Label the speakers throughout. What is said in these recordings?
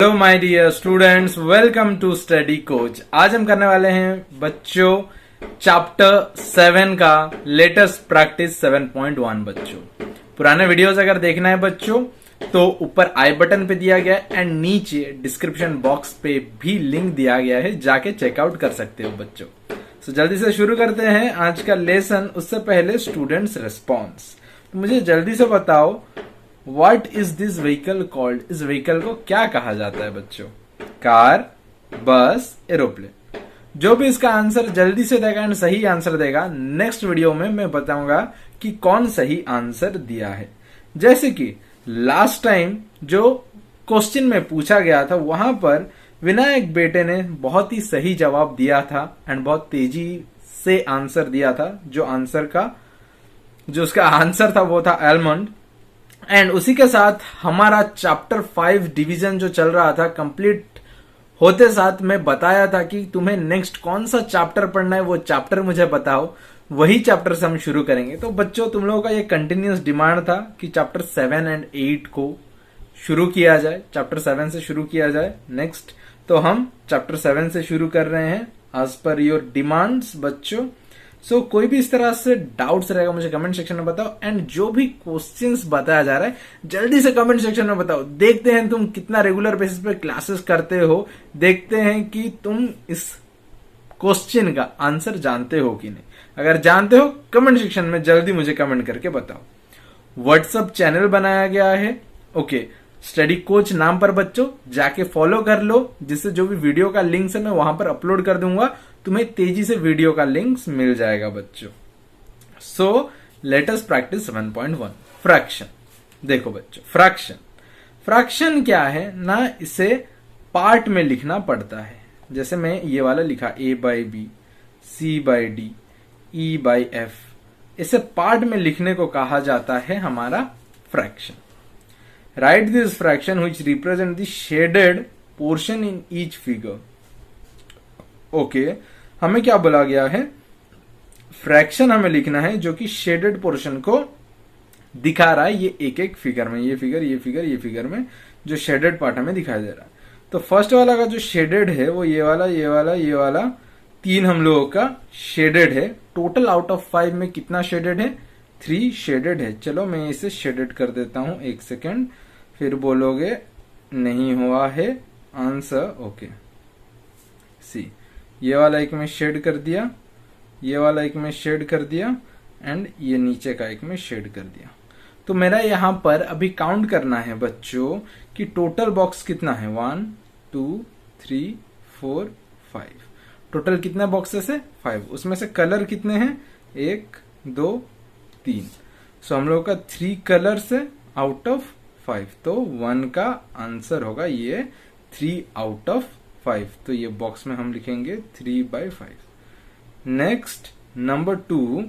Speaker 1: Hello my dear students, welcome to Study Coach. आज हम करने वाले हैं बच्चों चैप्टर 7 का लेटेस्ट प्रैक्टिस 7.1। बच्चों पुराने वीडियोस अगर देखना है बच्चों तो ऊपर आई बटन पे दिया गया है एंड नीचे डिस्क्रिप्शन बॉक्स पे भी लिंक दिया गया है, जाके चेकआउट कर सकते हो बच्चों। तो जल्दी से शुरू करते हैं आज का लेसन। उससे पहले स्टूडेंट्स रिस्पॉन्स, तो मुझे जल्दी से बताओ What is this vehicle called? इस व्हीकल को क्या कहा जाता है बच्चों? कार, बस, एरोप्लेन। जो भी इसका आंसर जल्दी से देगा एंड सही आंसर देगा, नेक्स्ट वीडियो में मैं बताऊंगा कि कौन सही आंसर दिया है। जैसे कि लास्ट टाइम जो क्वेश्चन में पूछा गया था वहां पर विनायक बेटे ने बहुत ही सही जवाब दिया था एंड बहुत तेजी से आंसर दिया था। जो उसका आंसर था वो था एलमंड। एंड उसी के साथ हमारा चैप्टर 5 डिवीजन जो चल रहा था कंप्लीट होते साथ मैं बताया था कि तुम्हें नेक्स्ट कौन सा चैप्टर पढ़ना है, वो चैप्टर मुझे बताओ। वही चैप्टर से हम शुरू करेंगे। तो बच्चों तुम लोगों का ये कंटिन्यूस डिमांड था कि चैप्टर 7 एंड 8 को शुरू किया जाए, चैप्टर 7 से शुरू किया जाए नेक्स्ट। तो हम चैप्टर 7 से शुरू कर रहे हैं एज पर योर डिमांड्स बच्चों। सो कोई भी इस तरह से डाउट्स रहेगा मुझे कमेंट सेक्शन में बताओ। एंड जो भी क्वेश्चंस बताया जा रहा है जल्दी से कमेंट सेक्शन में बताओ। देखते हैं तुम कितना रेगुलर बेसिस पे क्लासेस करते हो, देखते हैं कि तुम इस क्वेश्चन का आंसर जानते हो कि नहीं। अगर जानते हो कमेंट सेक्शन में जल्दी मुझे कमेंट करके बताओ। व्हाट्सएप चैनल बनाया गया है, ओके, स्टडी कोच नाम पर बच्चों, जाके फॉलो कर लो, जिससे जो भी वीडियो का लिंक है मैं वहां पर अपलोड कर दूंगा, तुम्हें तेजी से वीडियो का लिंक्स मिल जाएगा बच्चों। So let us practice 7.1 fraction. देखो बच्चों, फ्रैक्शन क्या है ना, इसे पार्ट में लिखना पड़ता है। जैसे मैं ये वाला लिखा a/b, c/d, e/f, इसे पार्ट में लिखने को कहा जाता है हमारा fraction. Right this fraction which represent the shaded portion in each figure. Okay, हमें क्या बोला गया है, फ्रैक्शन हमें लिखना है जो कि शेडेड पोर्शन को दिखा रहा है। ये एक एक फिगर में, ये फिगर में जो शेडेड पार्ट हमें दिखाई दे रहा है। तो फर्स्ट वाला का जो शेडेड है वो ये वाला 3 हम लोगों का शेडेड है। टोटल आउट ऑफ 5 में कितना शेडेड है? 3 शेडेड है। चलो मैं इसे शेडेड कर देता हूं, 1 सेकेंड, फिर बोलोगे नहीं हुआ है आंसर। ओके, सी, ये वाला एक में शेड कर दिया, ये वाला एक में शेड कर दिया एंड ये नीचे का एक में शेड कर दिया। तो मेरा यहां पर अभी काउंट करना है बच्चों कि टोटल बॉक्स कितना है। 1 2 3 4 5। टोटल कितना बॉक्सेस है? 5। उसमें से कलर कितने हैं? 1 2 3। सो हम लोग का 3 कलर्स है आउट ऑफ 5। तो 1 का आंसर होगा ये 3 आउट ऑफ 5। तो ये बॉक्स में हम लिखेंगे 3/5। Next number 2।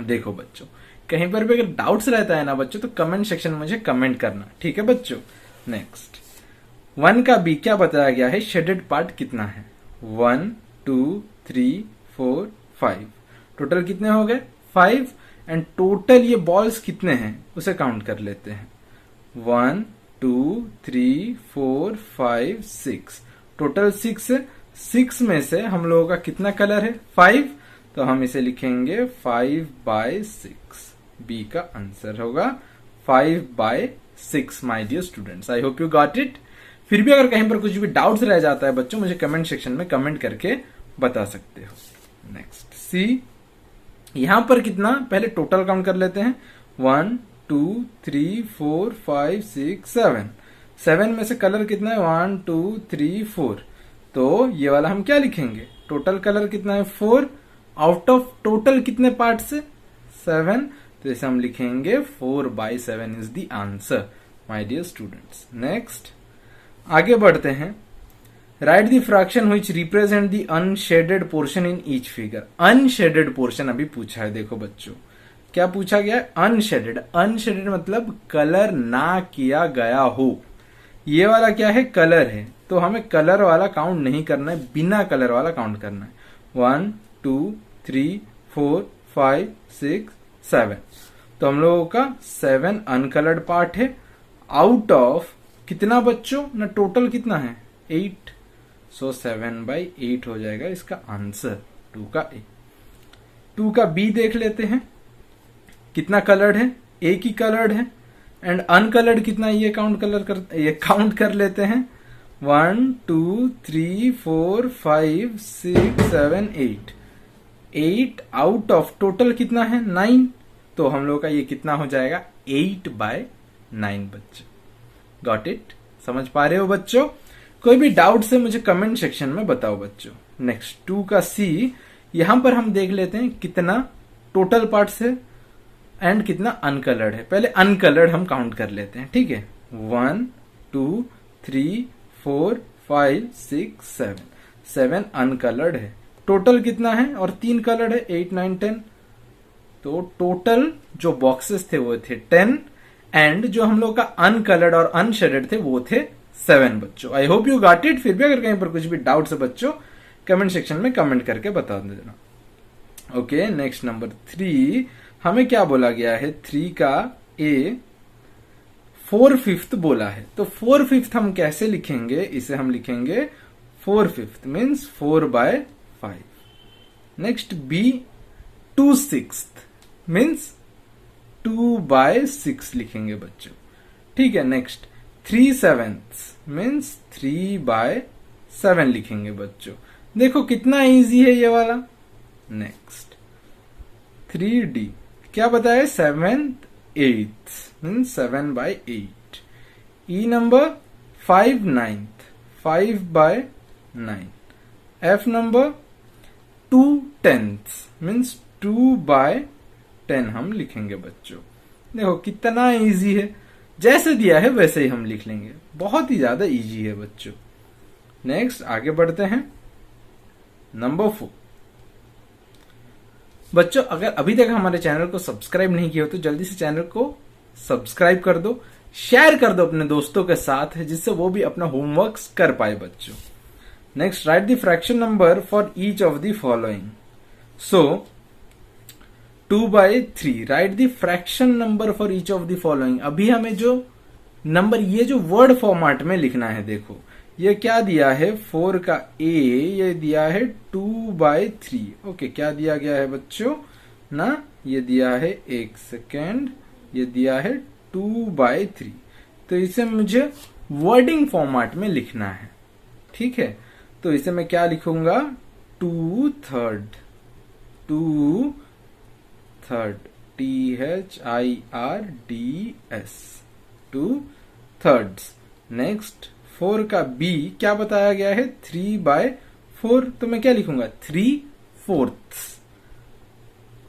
Speaker 1: देखो बच्चों, कहीं पर भी अगर डाउट्स रहता है ना बच्चों तो कमेंट सेक्शन में मुझे कमेंट करना, ठीक है बच्चों। नेक्स्ट 1 का बी क्या बताया गया है, शेडेड पार्ट कितना है? 1 2 3 4 5। टोटल कितने हो गए? 5। एंड टोटल ये बॉल्स कितने हैं उसे काउंट कर लेते हैं। 1 2 3 4 5 6। टोटल 6 है। 6 में से हम लोगों का कितना कलर है? 5। तो हम इसे लिखेंगे 5/6। बी का आंसर होगा 5/6 my dear students. I hope you got it. फिर भी अगर कहीं पर कुछ भी डाउट्स रह जाता है बच्चों, मुझे कमेंट सेक्शन में कमेंट करके बता सकते हो। नेक्स्ट सी, यहां पर कितना, पहले टोटल काउंट कर लेते हैं। 1 2 3 4 5 6 7। 7 में से कलर कितना है? 1 2 3 4। तो ये वाला हम क्या लिखेंगे? टोटल कलर कितना है? 4। आउट ऑफ टोटल कितने पार्ट से? 7। तो इसे हम लिखेंगे 4/7 is the answer my dear students. Next आगे बढ़ते हैं। Write the fraction which represent the unshaded portion in each figure. Unshaded portion अभी पूछा है। देखो बच्चों, क्या पूछा गया है? अनशेडेड। अनशेडेड मतलब कलर ना किया गया हो। ये वाला क्या है? कलर है। तो हमें कलर वाला काउंट नहीं करना है, बिना कलर वाला काउंट करना है। 1 2 3 4 5 6 7। तो हम लोगों का 7 अनकलर्ड पार्ट है आउट ऑफ कितना बच्चों ना, टोटल कितना है 8, सो 7/8 हो जाएगा इसका आंसर 2 का ए। 2 का बी देख लेते हैं, कितना कलर्ड है, एक ही कलर्ड है, एंड अनकलर्ड कितना, ये काउंट कर लेते हैं 1 2 3 4 5 6 7 8, 8 आउट ऑफ टोटल कितना है 9, तो हम लोग का ये कितना हो जाएगा 8/9 बच्चों। गॉट इट, समझ पा रहे हो बच्चों? कोई भी डाउट से मुझे कमेंट सेक्शन में बताओ बच्चों। नेक्स्ट 2 का सी, यहां पर हम देख लेते हैं कितना टोटल पार्ट्स है एंड कितना अनकलर्ड है। पहले अनकलर्ड हम काउंट कर लेते हैं, ठीक है। 1 2 3 4 5 6 7, 7 अनकलर्ड है। टोटल कितना है और 3 कलर्ड है 8 9 10, तो टोटल जो बॉक्सेस थे वो थे 10 एंड जो हम लोग का अनकलर्ड और अनशेडेड थे वो थे 7 बच्चों। आई होप यू गॉट इट। फिर भी अगर कहीं पर कुछ भी डाउट्स है बच्चों कमेंट सेक्शन में कमेंट करके बता देना। ओके, नेक्स्ट नंबर 3, हमें क्या बोला गया है, 3 का ए 4/5 बोला है, तो 4/5 हम कैसे लिखेंगे, इसे हम लिखेंगे 4/5 मीन्स 4/5। नेक्स्ट बी 2/6 मीन्स 2/6 लिखेंगे बच्चों, ठीक है। नेक्स्ट 3/7 मीन्स 3/7 लिखेंगे बच्चों। देखो कितना इजी है ये वाला। नेक्स्ट 3D क्या बताया, 7/8 मीन्स 7/8। ई नंबर 5/9, 5/9। एफ नंबर 2/10 मीन्स 2/10 हम लिखेंगे बच्चों। देखो कितना इजी है, जैसे दिया है वैसे ही हम लिख लेंगे, बहुत ही ज्यादा इजी है बच्चों। नेक्स्ट आगे बढ़ते हैं, नंबर 4 बच्चों, अगर अभी तक हमारे चैनल को सब्सक्राइब नहीं किया हो तो जल्दी से चैनल को सब्सक्राइब कर दो, शेयर कर दो अपने दोस्तों के साथ, जिससे वो भी अपना होमवर्क कर पाए बच्चों। Next right the fraction number for each of the following. So 2/3 right the fraction number for each of the following. अभी हमें जो नंबर ये जो वर्ड फॉर्मेट में लिखना है, देखो ये क्या दिया है 4 का ए, ये दिया है 2/3। ओके, क्या दिया गया है बच्चों ना, ये दिया है, एक सेकेंड, ये दिया है 2/3, तो इसे मुझे वर्डिंग फॉर्मेट में लिखना है, ठीक है। तो इसे मैं क्या लिखूंगा 2/3, 2/3 THIRDS 2/3। नेक्स्ट 4 का बी क्या बताया गया है 3/4, तो मैं क्या लिखूंगा 3/4,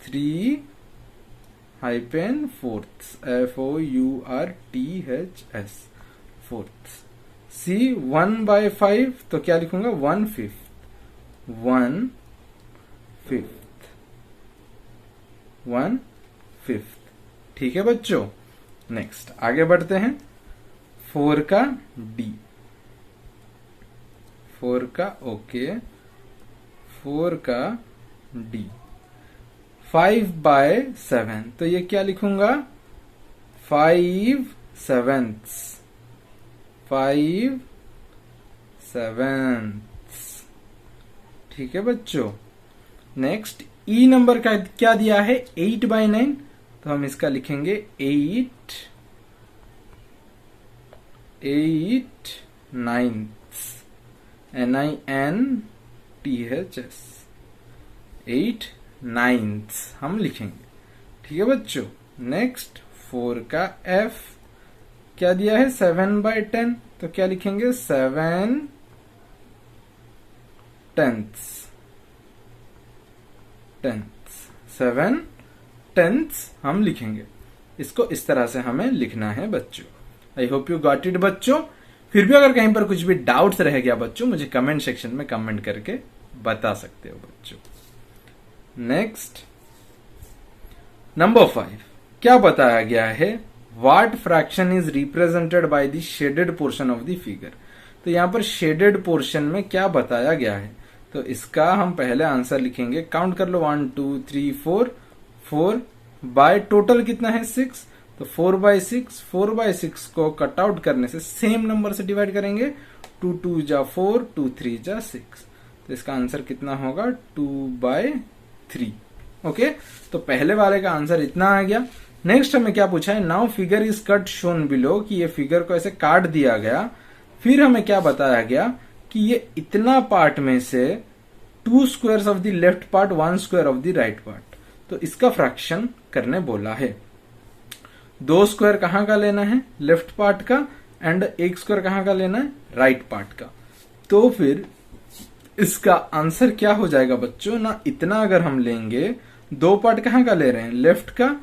Speaker 1: 3-4 FOURTHS 4th। सी 1/5 तो क्या लिखूंगा 1/5, 1/5, ठीक है बच्चों। नेक्स्ट आगे बढ़ते हैं, 4 का डी, 4 का ओके, 4 का डी 5/7, तो ये क्या लिखूंगा 5/7, 5/7, ठीक है बच्चों। नेक्स्ट ई नंबर का क्या दिया है 8/9, तो हम इसका लिखेंगे 8/9 NINTHS 8/9 हम लिखेंगे, ठीक है बच्चों। नेक्स्ट 4 का एफ क्या दिया है 7/10, तो क्या लिखेंगे 7/10, 7/10 हम लिखेंगे। इसको इस तरह से हमें लिखना है बच्चों। आई होप यू गॉट इट बच्चों। फिर भी अगर कहीं पर कुछ भी डाउट्स रह गया बच्चों मुझे कमेंट सेक्शन में कमेंट करके बता सकते हो बच्चों। नेक्स्ट नंबर 5 क्या बताया गया है, what fraction is represented by the shaded portion of the figure. तो यहां पर शेडेड पोर्शन में क्या बताया गया है, तो इसका हम पहले आंसर लिखेंगे, काउंट कर लो 1 2 3 4 4 बाय टोटल कितना है 6, तो 4/6 को कट आउट करने से सेम नंबर से डिवाइड करेंगे, 2 2 जा 4, 2 3 जा 6, तो इसका आंसर कितना होगा 2/3। ओके, तो पहले वाले का आंसर इतना आ गया। नेक्स्ट हमें क्या पूछा है, now figure is cut shown below, कि ये फिगर को ऐसे काट दिया गया। फिर हमें क्या बताया गया कि ये इतना पार्ट में से 2 squares of the left part, 1 square of the right part, तो इसका फ्रैक्शन करने बोला है। 2 स्क्वायर कहां का लेना है, लेफ्ट पार्ट का, एंड 1 स्क्वायर कहां का लेना है, राइट पार्ट का। तो फिर इसका आंसर क्या हो जाएगा बच्चों ना, इतना अगर हम लेंगे, 2 पार्ट कहां का ले रहे हैं, लेफ्ट का,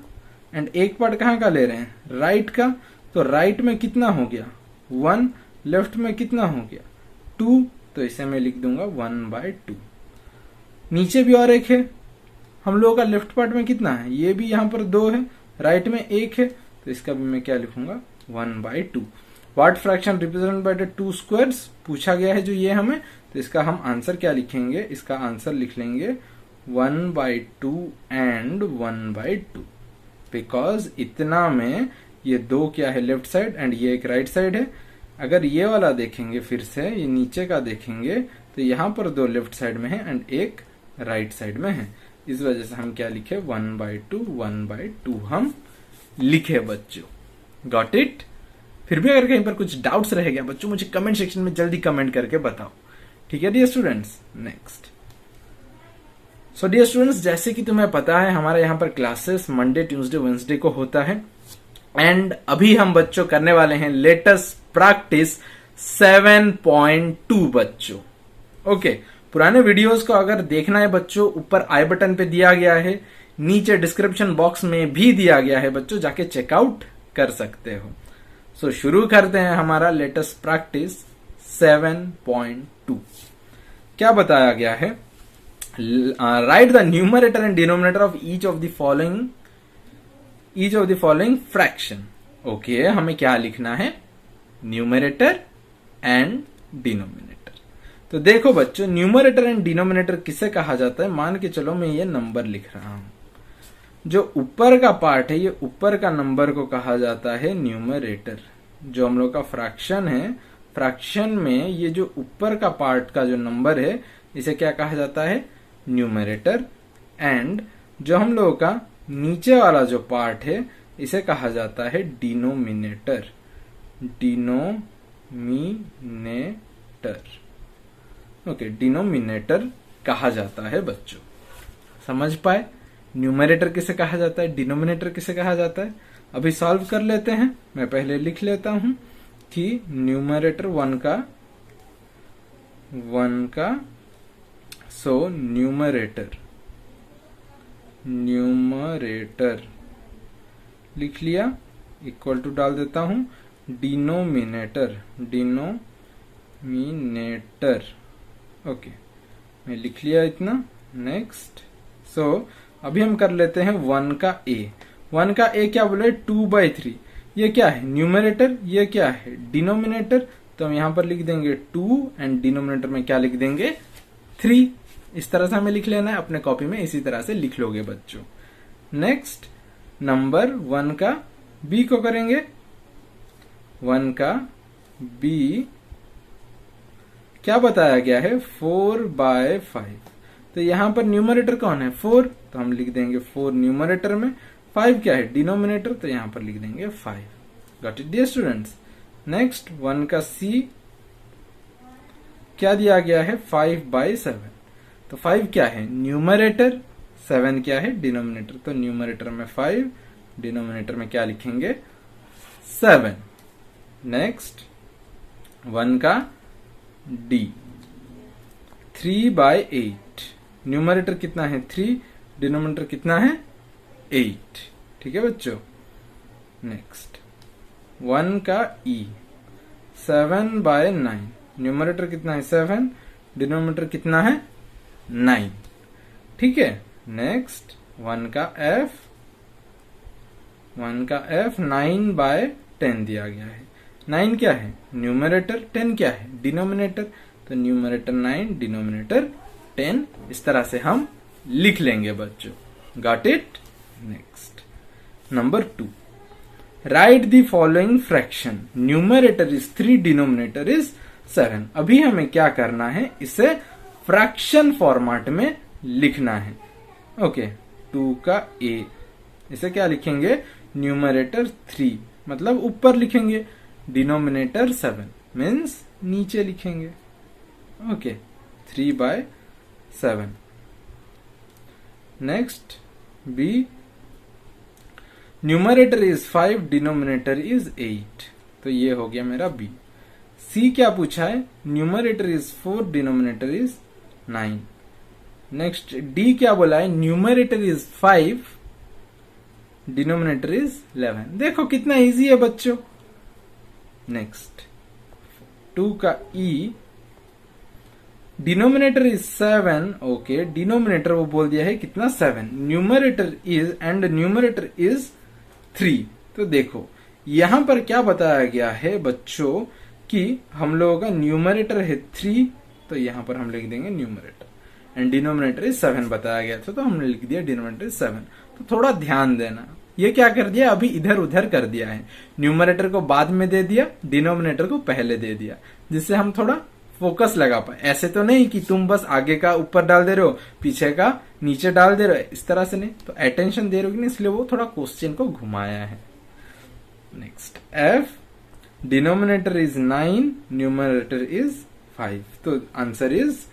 Speaker 1: एंड 1 पार्ट कहां का ले रहे हैं, राइट का, तो राइट में कितना हो गया 1, लेफ्ट में कितना हो गया 2, तो इसे मैं लिख दूंगा 1/2। नीचे भी और एक है, हम लोगों का लेफ्ट पार्ट में कितना है, ये भी यहां पर 2 है, राइट में 1 है, तो इसका भी मैं क्या लिखूंगा 1/2। What fraction represent by the 2 squares पूछा गया है जो ये हमें, तो इसका हम आंसर क्या लिखेंगे, इसका आंसर लिख लेंगे 1/2 एंड 1/2, बिकॉज इतना में ये 2 क्या है लेफ्ट साइड एंड ये एक राइट साइड है। अगर ये वाला देखेंगे फिर से, ये नीचे का देखेंगे, तो यहां पर 2 लेफ्ट साइड में है एंड एक राइट साइड में है, इस वजह से हम क्या लिखे 1/2 हम लिखे बच्चों। Got it. फिर भी अगर कहीं पर कुछ डाउट्स रह गया बच्चों, मुझे कमेंट सेक्शन में जल्दी कमेंट करके बताओ, ठीक है dear students. Next, so dear students, जैसे कि तुम्हें पता है हमारे यहाँ पर क्लासेस मंडे, ट्यूसडे, वेंसडे को होता है, एंड अभी हम बच्चों करने वाले हैं लेटेस्ट प्रैक्टिस 7.2 बच्चों। ओके, पुराने वीडियोस को अगर देखना है बच्चों, ऊपर आई बटन पे दिया गया है, नीचे डिस्क्रिप्शन बॉक्स में भी दिया गया है बच्चों, जाके चेकआउट कर सकते हो। सो शुरू करते हैं हमारा लेटेस्ट प्रैक्टिस 7.2। क्या बताया गया है, right the numerator and denominator of each of the following fraction. Okay, हमें क्या लिखना है, न्यूमरेटर एंड डिनोमिनेटर। तो देखो बच्चों, न्यूमरेटर एंड डिनोमिनेटर किसे कहा जाता है, मान के चलो मैं ये नंबर लिख रहा हूं, जो ऊपर का पार्ट है, ये ऊपर का नंबर को कहा जाता है न्यूमरेटर। जो हम लोग का फ्रैक्शन है, फ्रैक्शन में ये जो ऊपर का पार्ट का जो नंबर है, इसे क्या कहा जाता है, न्यूमरेटर। एंड जो हम लोगों का नीचे वाला जो पार्ट है, इसे कहा जाता है डिनोमिनेटर। ओके, डिनोमिनेटर कहा जाता है बच्चों। समझ पाए, न्यूमरेटर किसे कहा जाता है, डिनोमिनेटर किसे कहा जाता है। अभी सॉल्व कर लेते हैं। मैं पहले लिख लेता हूं कि न्यूमरेटर 1 का सो न्यूमरेटर लिख लिया, इक्वल टू डाल देता हूं डिनोमिनेटर। ओके, मैं लिख लिया इतना। नेक्स्ट, सो अभी हम कर लेते हैं 1 का ए। 1 का ए क्या बोले, 2/3। ये क्या है, न्यूमरेटर, ये क्या है, डिनोमिनेटर। तो हम यहां पर लिख देंगे 2 एंड डिनोमिनेटर में क्या लिख देंगे 3। इस तरह से हमें लिख लेना है, अपने कॉपी में इसी तरह से लिख लोगे बच्चों। नेक्स्ट, नंबर 1 का बी को करेंगे। 1 का बी क्या बताया गया है, 4/5। तो यहां पर न्यूमरेटर कौन है, 4, तो हम लिख देंगे 4 न्यूमरेटर में। 5 क्या है, डिनोमिनेटर, तो यहां पर लिख देंगे 5। Got it dear students. Next, 1 का सी क्या दिया गया है, 5/7। तो 5 क्या है, न्यूमरेटर, 7 क्या है, डिनोमिनेटर। तो न्यूमरेटर में 5, डिनोमिनेटर में क्या लिखेंगे 7। नेक्स्ट, 1 का डी 3/8। न्यूमरेटर कितना है 3, डिनोमिनेटर कितना है 8। ठीक है बच्चों। नेक्स्ट, 1 का ई 7/9। न्यूमरेटर कितना है 7, डिनोमिनेटर कितना है 9। ठीक है। नेक्स्ट, 1 का एफ 9/10 दिया गया है। 9 क्या है, न्यूमरेटर, 10 क्या है, डिनोमिनेटर। तो न्यूमरेटर 9, डिनोमिनेटर 10। इस तरह से हम लिख लेंगे बच्चों। Got it. Next, number 2, right the following fraction, numerator is 3, denominator is 7। अभी हमें क्या करना है, इसे फ्रैक्शन फॉर्मेट में लिखना है। ओके, 2 का a, इसे क्या लिखेंगे, न्यूमरेटर 3 मतलब ऊपर लिखेंगे, डिनोमिनेटर 7 मीन्स नीचे लिखेंगे। Okay, 3/7। Next b, numerator is 5, denominator is 8, तो ये हो गया मेरा b। c क्या पूछा है, numerator is 4, denominator is 9। Next d क्या बोला है, न्यूमरेटर इज 5, डिनोमिनेटर इज 11। देखो कितना इजी है बच्चों। नेक्स्ट 2 का e, denominator is 7। Okay, denominator वो बोल दिया है कितना, 7, numerator is and numerator is 3। तो देखो यहां पर क्या बताया गया है बच्चों कि हम लोगों का न्यूमरेटर है 3, तो यहां पर हम लिख देंगे न्यूमरेटर एंड डिनोमिनेटर इज 7 बताया गया था, तो हमने लिख दिया डिनोमिनेटर इज 7। तो थोड़ा ध्यान देना, ये क्या कर दिया, अभी इधर उधर कर दिया है, न्यूमरेटर को बाद में दे दिया, डिनोमिनेटर को पहले दे दिया, जिससे हम थोड़ा फोकस लगा पाए। ऐसे तो नहीं कि तुम बस आगे का ऊपर डाल दे रहे हो, पीछे का नीचे डाल दे रहे हो, इस तरह से नहीं, तो अटेंशन दे रहे हो, इसलिए वो थोड़ा क्वेश्चन को घुमाया है। Next f, denominator is 9, numerator is 5, तो answer is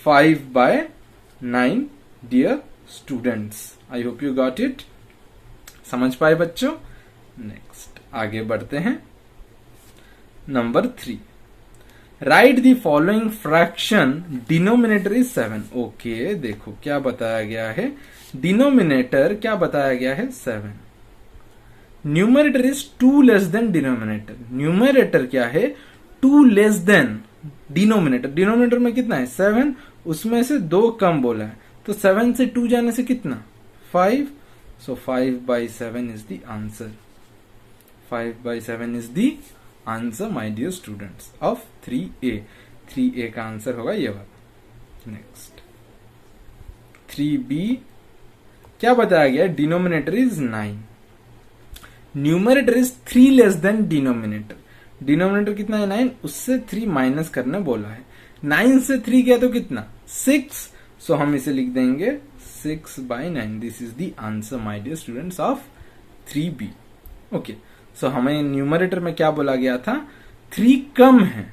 Speaker 1: 5/9 dear students. I hope you got it, समझ पाए बच्चों। नेक्स्ट आगे बढ़ते हैं, number 3, write the following fraction, denominator is 7। Okay, देखो क्या बताया गया है, डिनोमिनेटर क्या बताया गया है, 7, numerator is 2 less than denominator, numerator क्या है, 2 लेस देन डिनोमिनेटर, डिनोमिनेटर में कितना है 7, उसमें से 2 कम बोला है, तो 7 से 2 जाने से कितना 5, so 5/7 is the answer, 5/7 is the answer my dear students of 3A। 3A का आंसर होगा ये वाला। नेक्स्ट 3B, क्या बताया गया, denominator is 9, numerator is 3 less than denominator, denominator कितना है 9, उससे 3 माइनस करने बोला है, 9 से 3 गया तो कितना 6, सो हम इसे लिख देंगे 6/9। This is the answer my dear students of 3B। Okay, so हमें न्यूमरेटर में क्या बोला गया था, 3 कम है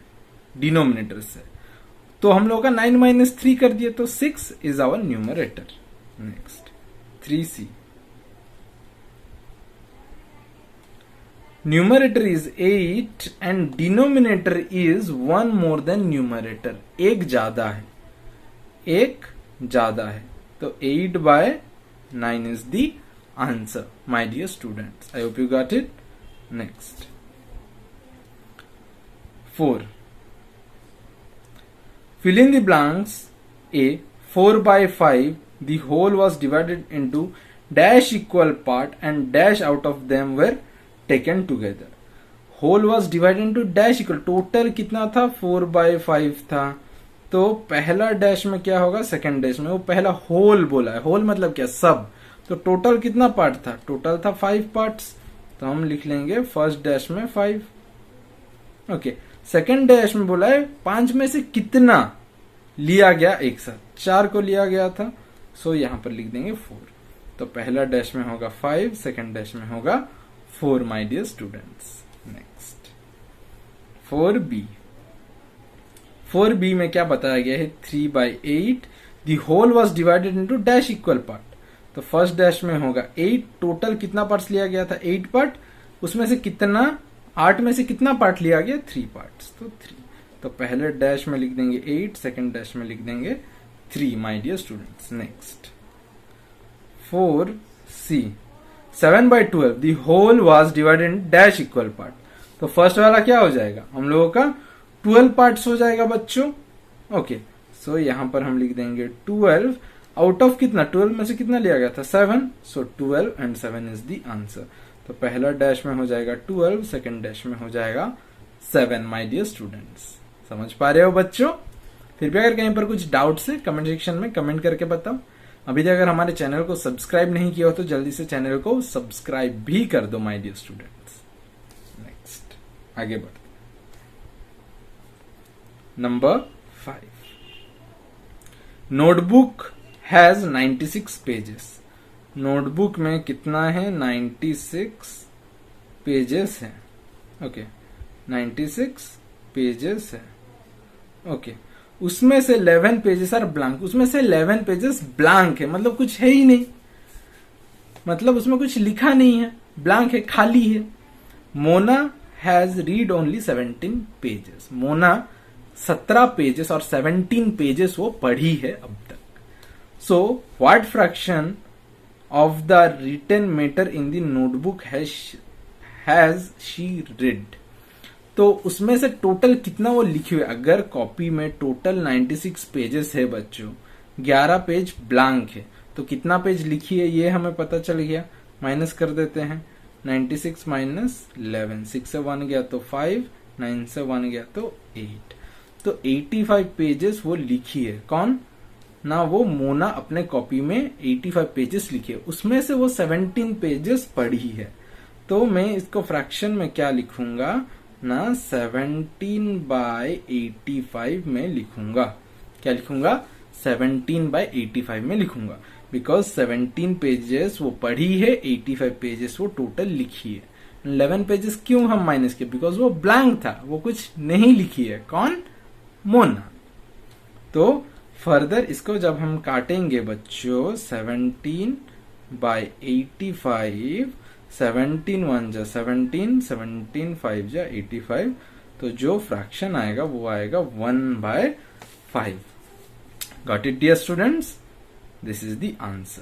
Speaker 1: डिनोमिनेटर से, तो हम लोग का 9 - 3 कर दिए, तो 6 is our numerator. Next 3C, numerator is 8 and denominator is 1 more than numerator, एक ज्यादा है, एक ज्यादा है, तो 8/9 is the answer my dear students. I hope you got it. Next 4, fill in the blanks. A, 4/5, the whole was divided into dash equal part and dash out of them were taken together. whole was divided into dash equal, total कितना था 4/5 था, तो पहला dash में क्या होगा, second dash में, वो पहला होल बोला है, होल मतलब क्या, सब, तो टोटल कितना पार्ट था, टोटल था 5 पार्ट्स, तो हम लिख लेंगे फर्स्ट डैश में 5। ओके, सेकंड डैश में बोला है 5 में से कितना लिया गया एक साथ, 4 को लिया गया था, सो यहां पर लिख देंगे 4, तो पहला डैश में होगा 5, सेकंड डैश में होगा 4 my dear students. Next 4B, 4B में क्या बताया गया है, 3/8, the whole was divided into dash equal part, तो फर्स्ट डैश में होगा 8, टोटल कितना पार्ट्स लिया गया था 8 पार्ट, उसमें से कितना 8 में से कितना पार्ट लिया गया 3 पार्ट्स, तो 3, तो पहले डैश में लिख देंगे 8, सेकंड डैश में लिख देंगे 3 my dear students. Next 4C, 7/12, the whole was divided in dash equal part, तो फर्स्ट वाला क्या हो जाएगा, हम लोगों का 12 पार्ट्स हो जाएगा बच्चों। ओके, सो यहां पर हम लिख देंगे 12 आउट ऑफ कितना, 12 में से कितना लिया गया था 7, सो 12 एंड 7 इज द आंसर, तो पहला डैश में हो जाएगा 12, सेकंड डैश में हो जाएगा 7 माय डियर स्टूडेंट्स। समझ पा रहे हो बच्चों। फिर भी अगर कहीं पर कुछ डाउट्स है कमेंट सेक्शन में कमेंट करके बताओ। अभी तक अगर हमारे चैनल को सब्सक्राइब नहीं किया हो तो जल्दी से चैनल को सब्सक्राइब भी कर दो माय डियर स्टूडेंट्स। आगे बढ़ते number 5। Notebook has 96 pages. Notebook में कितना है? 96 पेजेस है। ओके 96 पेजेस है। ओके उसमें से 11 पेजेस आर ब्लैंक। उसमें से 11 पेजेस ब्लैंक है, मतलब कुछ है ही नहीं, मतलब उसमें कुछ लिखा नहीं है, ब्लैंक है, खाली है। Mona has read only 17 pages. Mona 17 pages और 17 पेजेस वो पढ़ी है अब तक। So what fraction of the written matter in the notebook has she read. तो उसमें से टोटल कितना वो लिखी हुई। अगर कॉपी में टोटल 96 पेजेस है बच्चों, 11 पेज ब्लैंक है, तो कितना पेज लिखी है ये हमें पता चल गया। माइनस कर देते हैं, 96 माइनस 11, 6 से 1 गया तो 5, 9 से 1 गया तो 8। तो 85 पेजेस वो लिखी है। कौन ना? वो मोना अपने कॉपी में 85 पेजेस लिखी है, उसमें से वो 17 पेजेस पढ़ी है। तो मैं इसको फ्रैक्शन में क्या लिखूंगा ना? 17/85 में लिखूंगा। क्या लिखूंगा? 17/85 में लिखूंगा, बिकॉज 17 पेजेस वो पढ़ी है, 85 पेजेस वो टोटल लिखी है। 11 पेजेस क्यों हम माइनस किए? बिकॉज वो ब्लैंक था, वो कुछ नहीं लिखी है। कौन? मोना। तो फर्दर इसको जब हम काटेंगे बच्चों, 17/85, 17 1 जा 17, 17 5 जा 85, तो जो फ्रैक्शन आएगा वो आएगा 1/5। Got it dear students? This is the answer.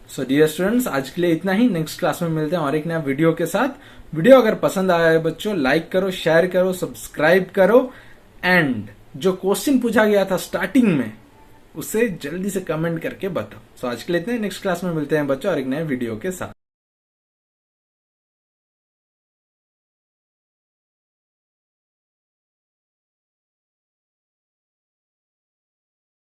Speaker 1: So dear students, आज के लिए इतना ही। नेक्स्ट क्लास में मिलते हैं और एक नया वीडियो के साथ। वीडियो अगर पसंद आया है बच्चों, लाइक करो, शेयर करो, सब्सक्राइब करो, एंड जो क्वेश्चन पूछा गया था स्टार्टिंग में उसे जल्दी से कमेंट करके बताओ। सो आज के लिए इतना ही। नेक्स्ट क्लास में मिलते हैं बच्चों और एक नए वीडियो के साथ।